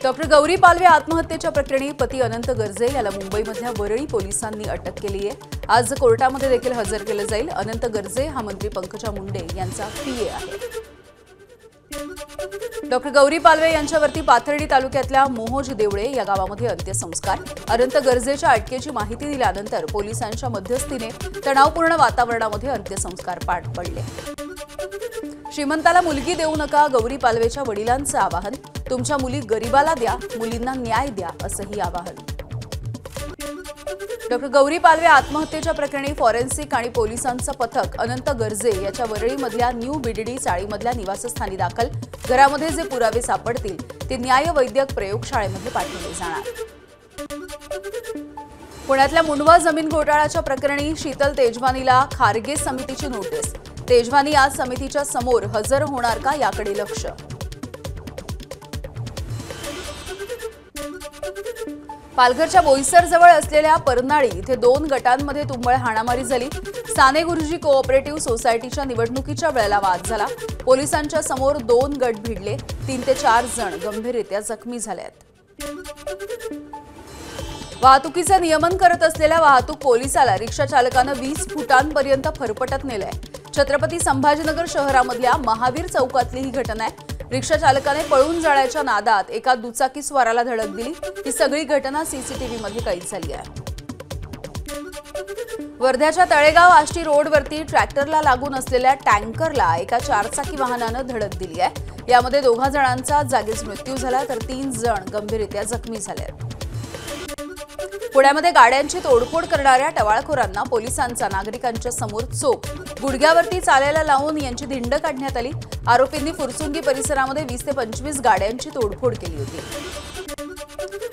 Doctor Gauri Palve आत्महत्येच्या प्रकरणी पती अनंत गर्जे याला मुंबईमधल्या वरळी पोलिसांनी अटक केली आहे। आज कोर्टामध्ये देखील हजर केलं जाईल। अनंत गर्जे हा मंत्री पंकजा मुंडे यांचा पीए आहे। डॉक्टर गौरी पालवे यांच्यावरती पाथर्डी तालुक्यातल्या मोहोज देवळे या गावामध्ये अंत्यसंस्कार। अनंत गर्जेच्या अटकेची माहिती दिल्यानंतर पोलिसांच्या मध्यस्थीने तणावपूर्ण वातावरणामध्ये अंत्यसंस्कार पार पडले। श्रीमंताला मुलगी देऊ नका, गौरी पालवेच्या वडिलांचं आवाहन। तुमच्या मुली गरिबाला द्या, मुलींना न्याय द्या, असंही आवाहन। डॉक्टर गौरी पालवे आत्महत्येच्या प्रकरणी फॉरेन्सिक आणि पोलिसांचं पथक अनंत गर्जे याच्या वरळीमधल्या न्यू बीडीडी चाळीमधल्या निवासस्थानी दाखल। घरामध्ये जे पुरावे सापडतील ते न्यायवैद्यक प्रयोगशाळेमध्ये पाठवले जाणार। पुण्यातल्या मुंडवा जमीन घोटाळ्याच्या प्रकरणी शीतल तेजवानीला खारगे समितीची नोटीस। तेजवानी आज समितीच्या समोर हजर होणार का याकडे लक्ष। पालघरच्या बोईसर जवळ असलेल्या परनाळी इथे 2 गटांमध्ये तुंबळ हाणामारी झाली। साने गुरुजी कोऑपरेटिव्ह सोसायटीच्या निवडणुकीच्या वेळेला वाद झाला। पोलिसांच्या समोर 2 गट भिडले। 3 ते 4 जण गंभीररित्या जखमी झाले आहेत। वाहतुकीचे नियमन करत असलेल्या वाहतूक पोलिसाला रिक्षा चालकानं 20 फुटांपर्यंत फरफटत नेलंय। छत्रपती संभाजीनगर शहरामधल्या महावीर चौकातली ही घटना आहे। रिक्षा चालकाने पळून जाण्याच्या नादात एका दुचाकीस्वाराला धडक दिली। ही सगळी घटना सीसीटीव्हीमध्ये कैद झाली आहे। वर्ध्याच्या तळेगाव आष्टी रोडवरती ट्रॅक्टरला लागून असलेल्या टँकरला एका 4चाकी वाहनानं धडक दिली आहे। यामध्ये 2 जणांचा जागीच मृत्यू झाला तर 3 जण गंभीररित्या जखमी झाले। पुण्यामध्ये गाड्यांची तोडफोड करणाऱ्या टवाळखोरांना पोलिसांचा नागरिकांच्या समोर चोप। गुडघ्यावरती चालायला लावून यांची धिंड काढण्यात आली। आरोपींनी फुरसुंगी परिसरामध्ये 20 ते 25 गाड्यांची तोडफोड केली होती।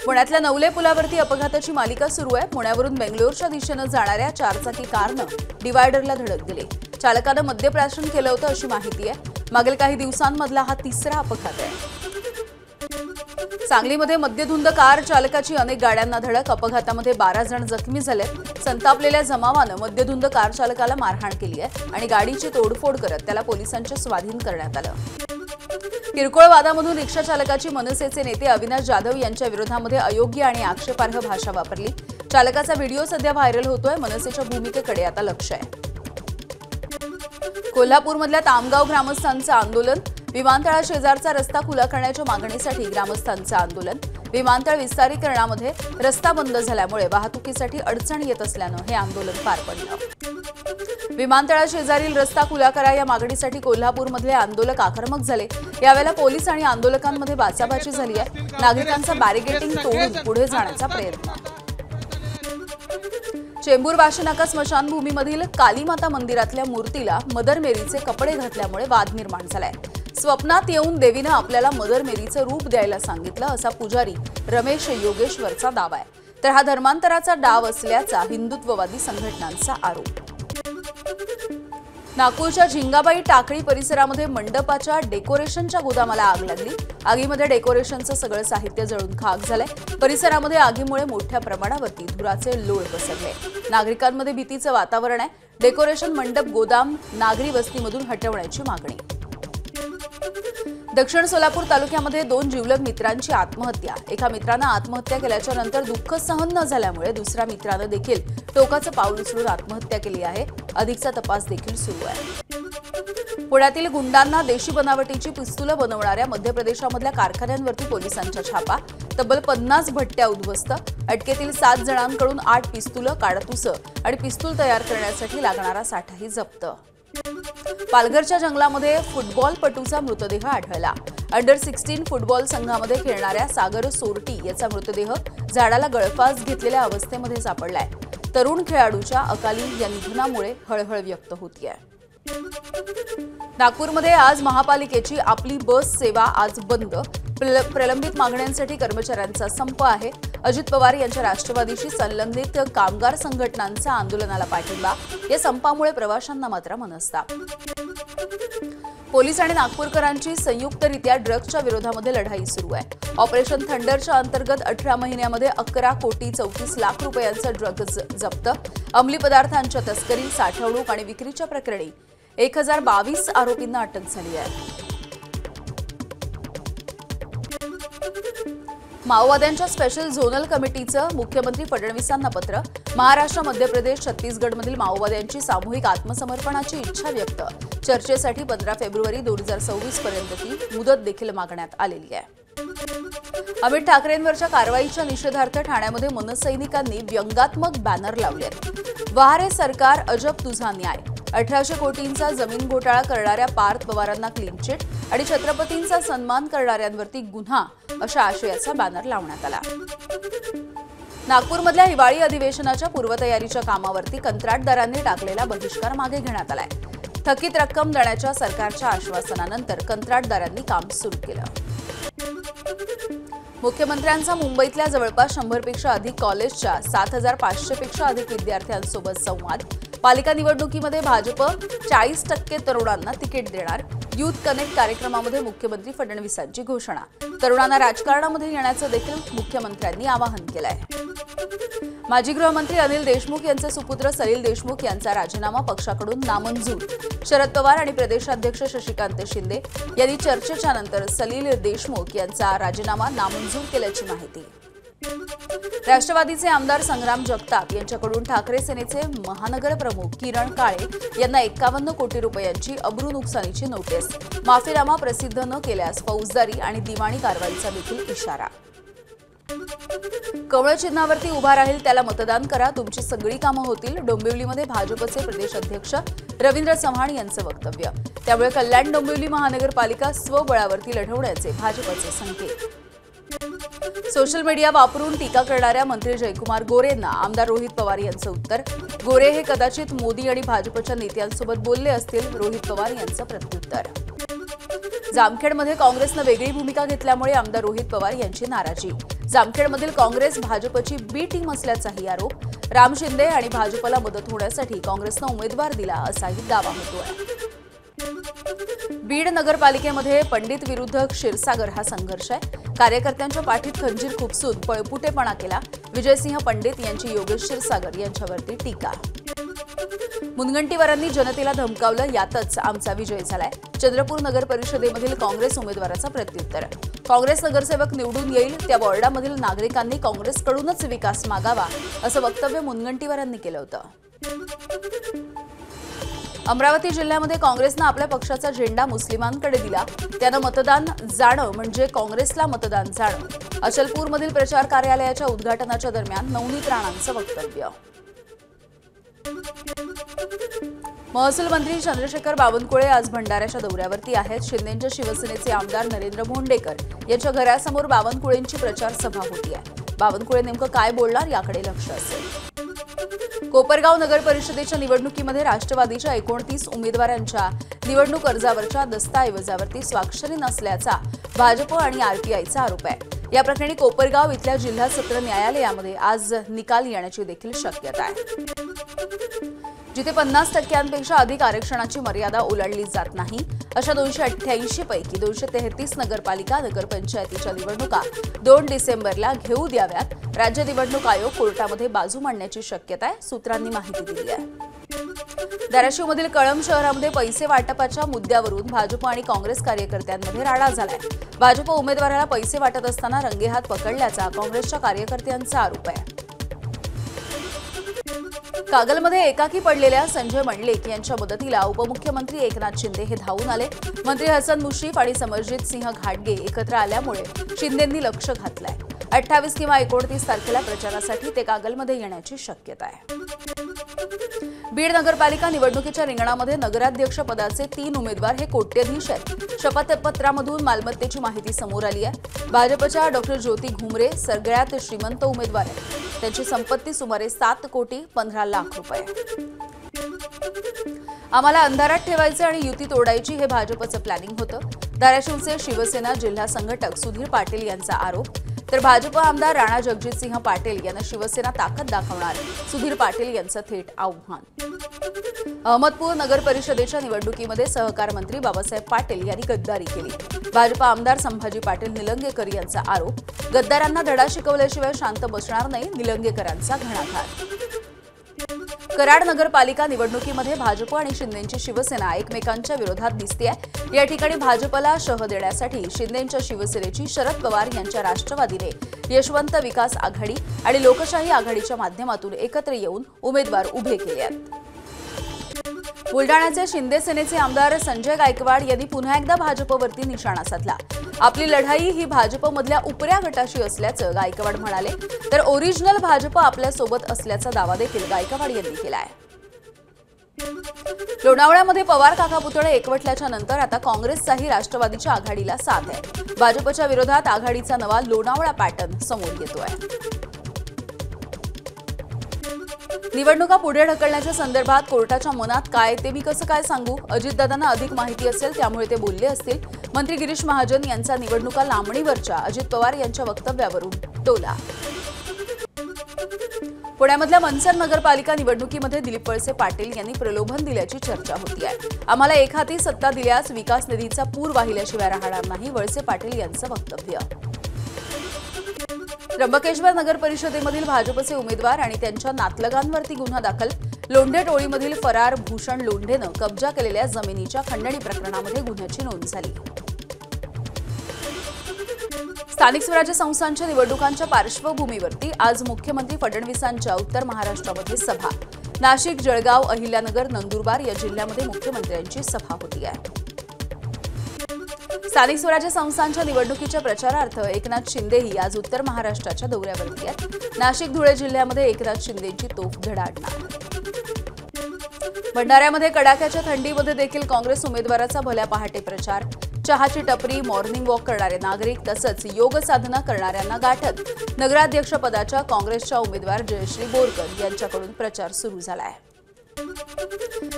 पुण्यातल्या नवले पुलावरती अपघाताची मालिका सुरू आहे। पुण्यावरून बेंगलोरच्या दिशेनं जाणाऱ्या 4चाकी कारनं डिवायडरला धडक दिली। चालकानं मद्यप्राशन केलं होतं अशी माहिती आहे। मागील काही दिवसांमधला हा 3रा अपघात आहे। सांगलीमध्ये मद्यधुंद कार चालकाची अनेक गाड्यांना धडक। अपघातामध्ये 12 जण जखमी झाले। संतापलेल्या जमावानं मद्यधुंद कार चालकाला मारहाण केली आहे आणि गाडीची तोडफोड करत त्याला पोलिसांच्या स्वाधीन करण्यात आलं। किरकोळ वादामधून रिक्षा चालकाची मनसेचे नेते अविनाश जाधव यांच्या विरोधामध्ये अयोग्य आणि आक्षेपार्ह भाषा वापरली। चालकाचा व्हिडिओ सध्या व्हायरल होतोय। मनसेच्या भूमिकेकडे आता लक्ष आहे। कोल्हापूरमधल्या तामगाव ग्रामस्थांचं आंदोलन। विमानतळा शेजारचा रस्ता खुला करण्याच्या मागणीसाठी ग्रामस्थांचं आंदोलन। विमानतळ विस्तारीकरणामध्ये रस्ता बंद झाल्यामुळे वाहतुकीसाठी अडचण येत असल्यानं हे आंदोलन पार पडलं। विमानतळा शेजारील रस्ता खुला करा या मागणीसाठी कोल्हापूरमधले आंदोलक आक्रमक झाले। यावेळेला पोलीस आणि आंदोलकांमध्ये बाचाबाची झाली आहे। नागरिकांचा बॅरिकेडिंग तोडून पुढे जाण्याचा प्रयत्न। चेंबूर वाशीनाका स्मशानभूमीमधील कालीमाता मंदिरातल्या मूर्तीला मदर मेरीचे कपडे घातल्यामुळे वाद निर्माण झालाय। स्वप्नात येऊन देवीनं आपल्याला मदर मेरीचं रूप द्यायला सांगितलं असा पुजारी रमेश योगेश्वरचा दावा आहे। तर हा धर्मांतराचा डाव असल्याचा हिंदुत्ववादी संघटनांचा आरोप। नागपूरच्या झिंगाबाई टाकळी परिसरामध्ये मंडपाच्या डेकोरेशनच्या गोदामाला आग लागली। आगीमध्ये डेकोरेशनचं सगळं साहित्य जळून खाक झालंय। परिसरामध्ये आगीमुळे मोठ्या प्रमाणावरती धुराचे लोळ पसरले। नागरिकांमध्ये भीतीचं वातावरण आहे। डेकोरेशन मंडप गोदाम नागरी वस्तीमधून हटवण्याची मागणी। दक्षिण सोलापूर तालुक्यामध्ये 2 जिवलग मित्रांची आत्महत्या। एका मित्रानं आत्महत्या केल्याच्या नंतर दुःख सहन न झाल्यामुळे दुसऱ्या मित्रानं देखील टोकाचं पाऊल उचलून आत्महत्या केली आहे। अधिकचा तपास देखील सुरू आहे। पुण्यातील गुंडांना देशी बनावटीची पिस्तुलं बनवणाऱ्या मध्य प्रदेशामधल्या कारखान्यांवरती पोलिसांचा छापा। तब्बल 50 भट्ट्या उद्ध्वस्त। अटकेतील 7 जणांकडून 8 पिस्तुलं, काडतुसं आणि पिस्तूल तयार करण्यासाठी लागणारा साठाही जप्त। पालघरच्या जंगलामध्ये फुटबॉलपटूचा मृतदेह आढळला। अंडर 16 फुटबॉल संघामध्ये खेळणाऱ्या सागर सोरटी याचा मृतदेह झाडाला गळफास घेतलेल्या अवस्थेमध्ये सापडलाय। तरुण खेळाडूच्या अकाली या निधनामुळे हळहळ व्यक्त होतीये। नागपूरमध्ये आज महापालिकेची आपली बस सेवा आज बंद। प्रलंबित मागण्यांसाठी कर्मचाऱ्यांचा संप आहे। अजित पवार यांच्या राष्ट्रवादीशी संलग्नित कामगार संघटनांचा आंदोलनाला पाठिंबा। या संपामुळे प्रवाशांना मात्र मनस्ताप। पोलीस आणि नागपूरकरांची संयुक्तरित्या ड्रग्सच्या विरोधामध्ये लढाई सुरू आहे। ऑपरेशन थंडरच्या अंतर्गत 18 महिन्यामध्ये 11 कोटी 34 लाख रुपयांचा ड्रग्ज जप्त। अंमली पदार्थांच्या तस्करी, साठवणूक आणि विक्रीच्या प्रकरणी 1022 आरोपींना अटक झाली आहे। माओवाद्यांच्या स्पेशल झोनल कमिटीचं मुख्यमंत्री फडणवीसांना पत्र. महाराष्ट्र, मध्य प्रदेश, छत्तीसगडमधील माओवाद्यांची सामूहिक आत्मसमर्पणाची इच्छा व्यक्त. चर्चेसाठी 15 फेब्रुवारी 2024 पर्यंतची मुदत देखील मागण्यात आलेली आहे. अमित ठाकरेंवरच्या कारवाईच्या निषेधार्थ ठाण्यामध्ये मनसैनिकांनी व्यंगात्मक बॅनर लावले आहेत. वाह रे सरकार, अजब तुझा न्याय. 1800 कोटींचा जमीन घोटाळा करणाऱ्या पार्थ पवारांना क्लीन चिट आणि छत्रपतींचा सन्मान करणाऱ्यांवरती गुन्हा अशा आशयाचा बॅनर लावण्यात आला. नागपूरमधल्या हिवाळी अधिवेशनाच्या पूर्वतयारीच्या कामावरती कंत्राटदारांनी टाकलेला बहिष्कार मागे घेण्यात आलाय. थकीत रक्कम देण्याच्या सरकारच्या आश्वासनानंतर कंत्राटदारांनी काम सुरू केलं. मुख्यमंत्र्यांचा मुंबईतल्या जवळपास 100 पेक्षा अधिक कॉलेजच्या 7500 पेक्षा अधिक विद्यार्थ्यांसोबत संवाद. पालिका निवडणुकीमध्ये भाजप 40% तरुणांना तिकीट देणार. युथ कनेक्ट कार्यक्रमामध्ये मुख्यमंत्री फडणवीसांची घोषणा. तरुणांना राजकारणामध्ये येण्याचं देखील मुख्यमंत्र्यांनी आवाहन केलंय. माजी गृहमंत्री अनिल देशमुख यांचे सुपुत्र सलील देशमुख यांचा राजीनामा पक्षाकडून नामंजूर. शरद पवार आणि प्रदेशाध्यक्ष शशिकांत शिंदे यांनी चर्चेच्या नंतर सलील देशमुख यांचा राजीनामा नामंजूर केल्याची माहिती. राष्ट्रवादीचे आमदार संग्राम जगताप यांच्याकडून ठाकरे सेनेचे महानगर प्रमुख किरण काळे यांना 51 कोटी रुपयांची अब्रू नुकसानीची नोटीस. माफीनामा प्रसिद्ध न केल्यास फौजदारी आणि दिवाणी कारवाईचा देखील इशारा. कमळ चिन्हावरती उभा राहील त्याला मतदान करा, तुमची सगळी कामं होतील. डोंबिवलीमध्ये भाजपचे प्रदेश अध्यक्ष रवींद्र चव्हाण यांचं वक्तव्य. त्यामुळे कल्याण डोंबिवली महानगरपालिका स्वबळावरती लढवण्याचे भाजपचे संकेत. सोशल मीडिया वापरून टीका करणाऱ्या मंत्री जयकुमार गोरेंना आमदार रोहित पवार यांचं उत्तर. गोरे हे कदाचित मोदी आणि भाजपच्या नेत्यांसोबत बोलले असतील, रोहित पवार यांचं प्रत्युत्तर. जामखेडमध्ये काँग्रेसनं वेगळी भूमिका घेतल्यामुळे आमदार रोहित पवार यांची नाराजी. जामखेडमधील काँग्रेस भाजपची बी टीम असल्याचाही आरोप. राम शिंदे आणि भाजपला मदत होण्यासाठी काँग्रेसनं उमेदवार दिला असाही दावा होतोय. बीड नगरपालिकेमध्ये पंडित विरुद्ध क्षीरसागर हा संघर्ष आहे. कार्यकर्त्यांच्या पाठीत खंजीर खुपसून पळपुटेपणा केला. विजयसिंह पंडित यांची योगेश क्षीरसागर यांच्यावरती टीका. मुनगंटीवारांनी जनतेला धमकावलं, यातच आमचा विजय झालाय. चंद्रपूर नगर परिषदेमधील काँग्रेस उमेदवाराचा प्रत्युत्तर. काँग्रेस नगरसेवक निवडून येईल त्या वॉर्डामधील नागरिकांनी काँग्रेसकडूनच विकास मागावा असं वक्तव्य मुनगंटीवारांनी केलं होतं. अमरावती जिल्ह्यामध्ये काँग्रेसनं आपल्या पक्षाचा झेंडा मुस्लिमांकडे दिला. त्यानं मतदान जाणं म्हणजे काँग्रेसला मतदान जाणं. अचलपूरमधील प्रचार कार्यालयाच्या उद्घाटनाच्या दरम्यान नवनीत राणांचं वक्तव्य. महसूल मंत्री चंद्रशेखर बावनकुळे आज भंडाऱ्याच्या दौऱ्यावरती आहेत. शिंदेच्या शिवसेनेचे आमदार नरेंद्र भोंडेकर यांच्या घरासमोर बावनकुळेंची प्रचार सभा होती आहे. बावनकुळे नेमकं काय बोलणार याकडे लक्ष असेल. कोपरगाव नगर परिषदेच्या निवडणुकीमध्ये राष्ट्रवादीच्या 29 उमेदवारांच्या निवडणूक अर्जावरच्या दस्तऐवजावरती स्वाक्षरी नसल्याचा भाजप आणि आरपीआयचा आरोप आहे. या प्रकरणी कोपरगाव इथल्या जिल्हा सत्र न्यायालयामध्ये आज निकाल येण्याची देखील शक्यता आहे. जिथे 50% अधिक आरक्षणाची मर्यादा ओलांडली जात नाही अशा 288 पैकी 233 नगरपालिका नगरपंचायतीच्या निवडणुका 2 डिसेंबरला घेऊ द्याव्यात. राज्य निवडणूक आयोग कोर्टामध्ये बाजू मांडण्याची शक्यता आहे, सूत्रांनी माहिती दिली आहे. धाराशिवमधील कळंब शहरामध्ये पैसे वाटपाच्या मुद्द्यावरून भाजप आणि काँग्रेस कार्यकर्त्यांमध्ये राडा झालाय. भाजप उमेदवाराला पैसे वाटत असताना रंगेहात पकडल्याचा काँग्रेसच्या कार्यकर्त्यांचा आरोप आहे. कागलमध्ये एकाकी पडलेल्या संजय मंडलिक यांच्या मदतीला उपमुख्यमंत्री एकनाथ शिंदे हे धावून आले. मंत्री हसन मुश्रीफ आणि समरजित सिंह घाटगे एकत्र आल्यामुळे शिंदेंनी लक्ष घातलंय. 28 किंवा 29 तारखेला प्रचारासाठी ते कागलमध्ये येण्याची शक्यता आहे. बीड नगरपालिका निवडणुकीच्या रिंगणामध्ये नगराध्यक्ष पदाचे 3 उमेदवार हे कोट्यधीश आहेत. शपथपत्रामधून मालमत्तेची माहिती समोर आली आहे. भाजपच्या डॉक्टर ज्योती घुमरे सगळ्यात श्रीमंत उमेदवार आहेत. त्यांची संपत्ती सुमारे 7 कोटी 15 लाख रुपये. आम्हाला अंधारात ठेवायचे आणि युती तोडायची हे भाजपचं प्लॅनिंग होतं. धाराशिवचे शिवसेना जिल्हा संघटक सुधीर पाटील यांचा आरोप. तर भाजप आमदार राणा जगजितसिंह पाटील यांना शिवसेना ताकद दाखवणार, सुधीर पाटील यांचं थेट आव्हान. अहमदपूर नगर परिषदेच्या निवडणुकीमध्ये सहकार मंत्री बाबासाहेब पाटील यांनी गद्दारी केली. भाजप आमदार संभाजी पाटील निलंगेकर यांचा आरोप. गद्दारांना धडा शिकवल्याशिवाय शांत बसणार नाही, निलंगेकरांचा घणाघात. कराड नगरपालिका निवडणुकीमध्ये भाजप आणि शिंदेची शिवसेना एकमेकांच्या विरोधात दिसतेय। या ठिकाणी भाजपला शह देण्यासाठी शिंदेच्या शिवसेनेची शरद पवार यांच्या राष्ट्रवादीने यशवंत विकास आघाडी आणि लोकशाही आघाडीच्या माध्यमातून एकत्र येऊन उमेदवार उभे केले आहेत। बुलडाण्याचे शिंदे सेनेचे आमदार संजय गायकवाड यांनी पुन्हा एकदा भाजपवरती निशाणा साधला। आपली लढाई ही भाजपमधल्या उपऱ्या गटाशी असल्याचं गायकवाड म्हणाले, तर ओरिजिनल भाजप आपल्या सोबत असल्याचा दावा देखील गायकवाड यांनी केलाय। लोणावळ्यामध्ये पवार काका पुतळे एकवटल्याच्या नंतर आता काँग्रेसचाही राष्ट्रवादीच्या आघाडीला साथ आहे। भाजपच्या विरोधात आघाडीचा नवा लोणावळा पॅटर्न समोर येतोय। निवडणुका पुढे ढकलण्याच्या संदर्भात कोर्टाच्या मनात काय ते मी कसं काय सांगू? अजितदादांना अधिक माहिती असेल त्यामुळे ते बोलले असतील। मंत्री गिरीश महाजन यांचा निवडणुका लांबणीवरच्या अजित पवार यांच्या वक्तव्यावरून टोला। पुण्यामधल्या मनसर नगरपालिका निवडणुकीमध्ये दिलीप वळसे पाटील यांनी प्रलोभन दिल्याची चर्चा होती आहे। आम्हाला एक हाती सत्ता दिल्यास विकास निधीचा पूर वाहिल्याशिवाय राहणार नाही, वळसे पाटील यांचं वक्तव्य। त्र्यंबकेश्वर नगर परिषदेमधील भाजपचे उमेदवार आणि त्यांच्या नातलगांवरती गुन्हा दाखल। लोंढे टोळीमधील फरार भूषण लोंढेनं कब्जा केलेल्या जमिनीच्या खंडणी प्रकरणामध्ये गुन्ह्याची नोंद झाली। स्थानिक स्वराज्य संस्थांच्या निवडणुकांच्या पार्श्वभूमीवरती आज मुख्यमंत्री फडणवीसांच्या उत्तर महाराष्ट्रामध्ये सभा। नाशिक, जळगाव, अहिल्यानगर, नंदुरबार या जिल्ह्यामध्ये मुख्यमंत्र्यांची सभा होती आहे। स्थानिक स्वराज्य संस्थांच्या निवडणुकीच्या प्रचारार्थ एकनाथ शिंदेही आज उत्तर महाराष्ट्राच्या दौऱ्यावरती आहेत। नाशिक, धुळे जिल्ह्यामध्ये एकनाथ शिंदेची तोफ धडाडणार। भंडाऱ्यामध्ये कडाक्याच्या थंडीमध्ये देखील काँग्रेस उमेदवाराचा भल्या पहाटे प्रचार। चहाची टपरी, मॉर्निंग वॉक करणारे नागरिक तसंच योग साधना करणाऱ्यांना गाठत नगराध्यक्षपदाच्या काँग्रेसच्या उमेदवार जयश्री बोरकर यांच्याकडून प्रचार सुरू झाला आहे।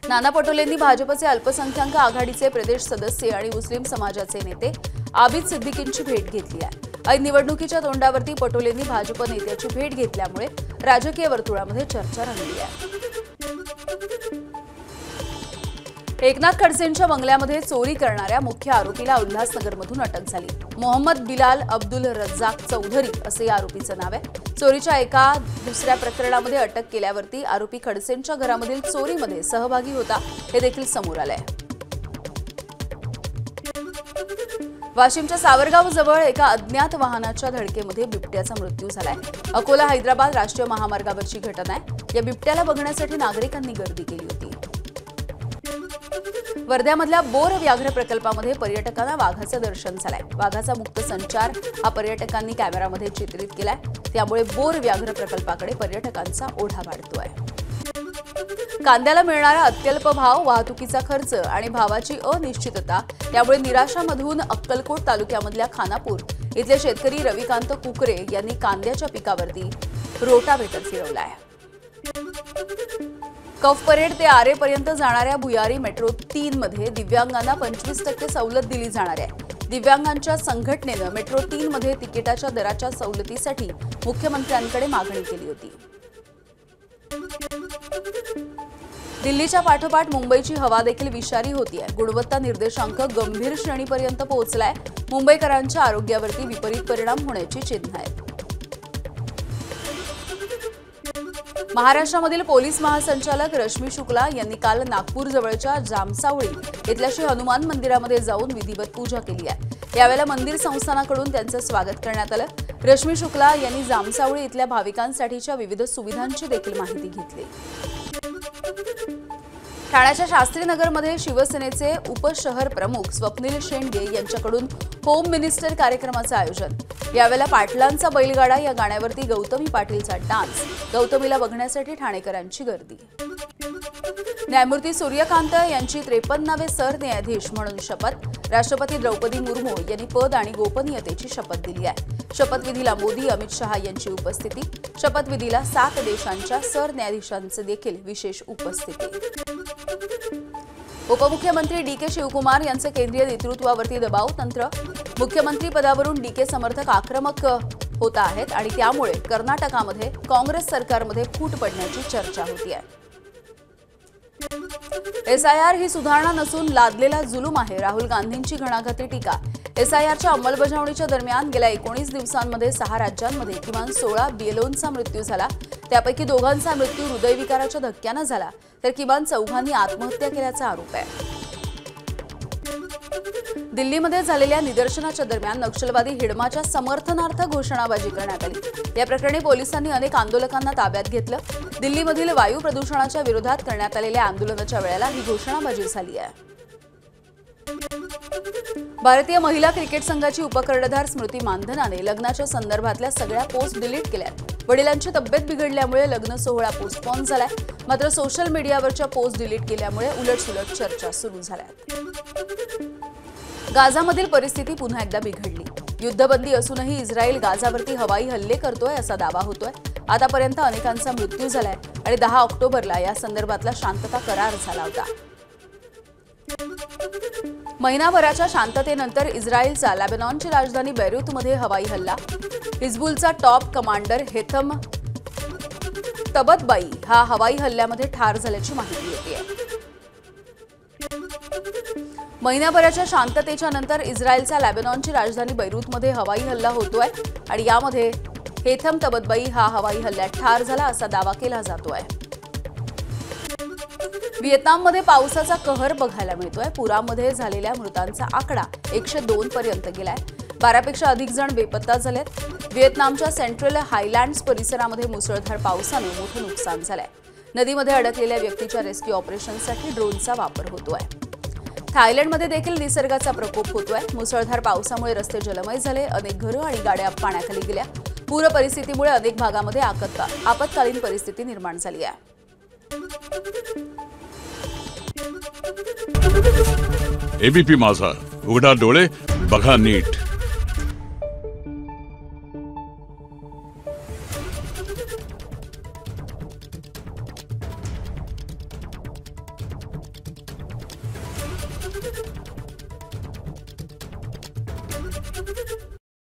नाना पटोलेंनी भाजपचे अल्पसंख्याक आघाडीचे प्रदेश सदस्य आणि मुस्लिम समाजाचे नेते आबिद सिद्दीकींची भेट घेतली आहे। ऐन निवडणुकीच्या तोंडावरती पटोलेंनी भाजप नेत्याची भेट घेतल्यामुळे राजकीय वर्तुळामध्ये चर्चा रंगली आहे। एकनाथ खडसेंच्या बंगल्यामध्ये चोरी करणाऱ्या मुख्य आरोपीला उल्हासनगरमधून अटक झाली। मोहम्मद बिलाल अब्दुल रज्जाक चौधरी असे या आरोपीचं नाव आहे। चोरीच्या एका दुसऱ्या प्रकरणामध्ये अटक केल्यावरती आरोपी खडसेंच्या घरामधील चोरीमध्ये सहभागी होता हे देखील समोर आलंय। वाशिमच्या सावरगाव जवळ एका अज्ञात वाहनाच्या धडकेमध्ये बिबट्याचा मृत्यू झालाय। अकोला हैदराबाद राष्ट्रीय महामार्गावरची घटना आहे। या बिबट्याला बघण्यासाठी नागरिकांनी गर्दी केली होती। वर्ध्यामधल्या बोर व्याघ्र प्रकल्पामध्ये पर्यटकांना वाघाचं दर्शन झालंय। वाघाचा मुक्त संचार हा पर्यटकांनी कॅमेरामध्ये चित्रित केलाय, त्यामुळे बोर व्याघ्र प्रकल्पाकडे पर्यटकांचा ओढा वाढतोय। कांद्याला मिळणारा अत्यल्प भाव, वाहतुकीचा खर्च आणि भावाची अनिश्चितता यामुळे निराशामधून अक्कलकोट तालुक्यामधल्या खानापूर इथले शेतकरी रविकांत कुकरे यांनी कांद्याच्या पिकावरती रोटावेटर फिरवलाय। कफ परेड ते आरेपर्यंत जाणाऱ्या भुयारी मेट्रो 3 मध्ये दिव्यांगांना 25% सवलत दिली जाणार आहे। दिव्यांगांच्या संघटनेनं मेट्रो 3 मध्ये तिकिटाच्या दराच्या सवलतीसाठी मुख्यमंत्र्यांकडे मागणी केली होती। दिल्लीच्या पाठोपाठ मुंबईची हवा देखील विषारी होतीये। गुणवत्ता निर्देशांक गंभीर श्रेणीपर्यंत पोहोचलाय। मुंबईकरांच्या आरोग्यावरती विपरीत परिणाम होण्याची चिन्ह आहेत। महाराष्ट्रामधील पोलीस महासंचालक रश्मी शुक्ला यांनी काल नागपूर जवळच्या जामसावळी इथल्या श्री हनुमान मंदिरामध्ये जाऊन विधिवत पूजा केली आहे। यावेळेला मंदिर संस्थानाकडून त्यांचं स्वागत करण्यात आलं। रश्मी शुक्ला यांनी जामसावळी इथल्या भाविकांसाठीच्या विविध सुविधांची देखील माहिती घेतली। ठाण्याच्या शास्त्रीनगरमध्ये शिवसेनेचे उपशहर प्रमुख स्वप्नील शेंडगे यांच्याकडून होम मिनिस्टर कार्यक्रमाचं आयोजन। यावेळेला पाटलांचा बैलगाडा या गाण्यावरती गौतमी पाटीलचा डान्स, गौतमीला बघण्यासाठी ठाणेकरांची गर्दी। न्यायमूर्ती सूर्यकांत यांची 53वे सरन्यायाधीश म्हणून शपथ। राष्ट्रपती द्रौपदी मुर्मू यांनी पद आणि गोपनीयतेची शपथ दिली आहे। शपथविधीला मोदी, अमित शहा यांची उपस्थिती। शपथविधीला 7 देशांच्या सरन्यायाधीशांचे देखील विशेष उपस्थिती। उपमुख्यमंत्री डीके शिवकुमार यांचे केंद्रीय नेतृत्वावरती दबाव तंत्र। मुख्यमंत्री पदावरून डीके समर्थक आक्रमक होत आहेत आणि त्यामुळे कर्नाटकामध्ये काँग्रेस सरकारमध्ये फूट पडण्याची चर्चा होती आहे। एसआयआर ही सुधारणा नसून लादलेला जुलूम आहे, राहुल गांधींची घणाघाती टीका। SIRच्या अंमलबजावणीच्या दरम्यान गेल्या 19 दिवसांमध्ये 6 राज्यांमध्ये किमान 16 BLOंचा मृत्यू झाला। त्यापैकी दोघांचा मृत्यू हृदयविकाराच्या धक्क्याने झाला, तर किमान 4 आत्महत्या केल्याचा आरोप आहे। दिल्लीमध्ये झालेल्या निदर्शनाच्या दरम्यान नक्षलवादी हिडमाच्या समर्थनार्थ घोषणाबाजी करण्यात आली। या प्रकरणी पोलिसांनी अनेक आंदोलकांना ताब्यात घेतलं। दिल्लीमधील वायू प्रदूषणाच्या विरोधात करण्यात आलेल्या आंदोलनाच्या वेळेला ही घोषणाबाजी झाली आहे। भारतीय महिला क्रिकेट संघाची उपकर्णधार स्मृती मानधनाने लग्नाच्या संदर्भातल्या सगळ्या पोस्ट डिलीट केल्यात। वडिलांची तब्येत बिघडल्यामुळे लग्न सोहळा पोस्टपोन झालाय, मात्र सोशल मीडियावरच्या पोस्ट डिलीट केल्यामुळे उलटसुलट चर्चा सुरू झाल्या। गाझामधील परिस्थिती पुन्हा एकदा बिघडली। युद्धबंदी असूनही इस्रायल गाझावरती हवाई हल्ले करतोय असा दावा होतोय। आतापर्यंत अनेकांचा मृत्यू झालाय आणि 10 ऑक्टोबरला या संदर्भातला शांतता करार झाला होता। महिनाभराच्या शांततेनंतर इस्रायलचा लेबनॉनची राजधानी बेरूतमध्ये हवाई हल्ला। हिजबुलचा टॉप कमांडर हेथम तबतबाई हा हवाई हल्ल्यामध्ये ठार झाल्याची माहिती येते। महिनाभराच्या शांततेच्या नंतर इस्रायलचा लेबनॉनची राजधानी बेरूतमध्ये हवाई हल्ला होतोय आणि यामध्ये हेथम तबतबाई हा हवाई हल्ल्यात ठार झाला असा दावा केला जातोय। व्हिएतनाममध्ये पावसाचा कहर बघायला मिळतोय। पुरामध्ये झालेल्या मृतांचा आकडा 102 पर्यंत गेलाय। 12 पेक्षा अधिक जण बेपत्ता झालेत। व्हिएतनामच्या सेंट्रल हायलँड्स परिसरामध्ये मुसळधार पावसाने मोठं नुकसान झालंय। नदीमध्ये अडकलेल्या व्यक्तीच्या रेस्क्यू ऑपरेशनसाठी ड्रोनचा वापर होतोय। थायलंडमध्ये देखील निसर्गाचा प्रकोप होतोय। मुसळधार पावसामुळे रस्ते जलमय झाले, अनेक घरं आणि गाड्या पाण्याखाली गेल्या। पूर परिस्थितीमुळे अनेक भागामध्ये आपत्कालीन परिस्थिती निर्माण झाली आहे। ABP माझा, उघडा डोळे बघा नीट।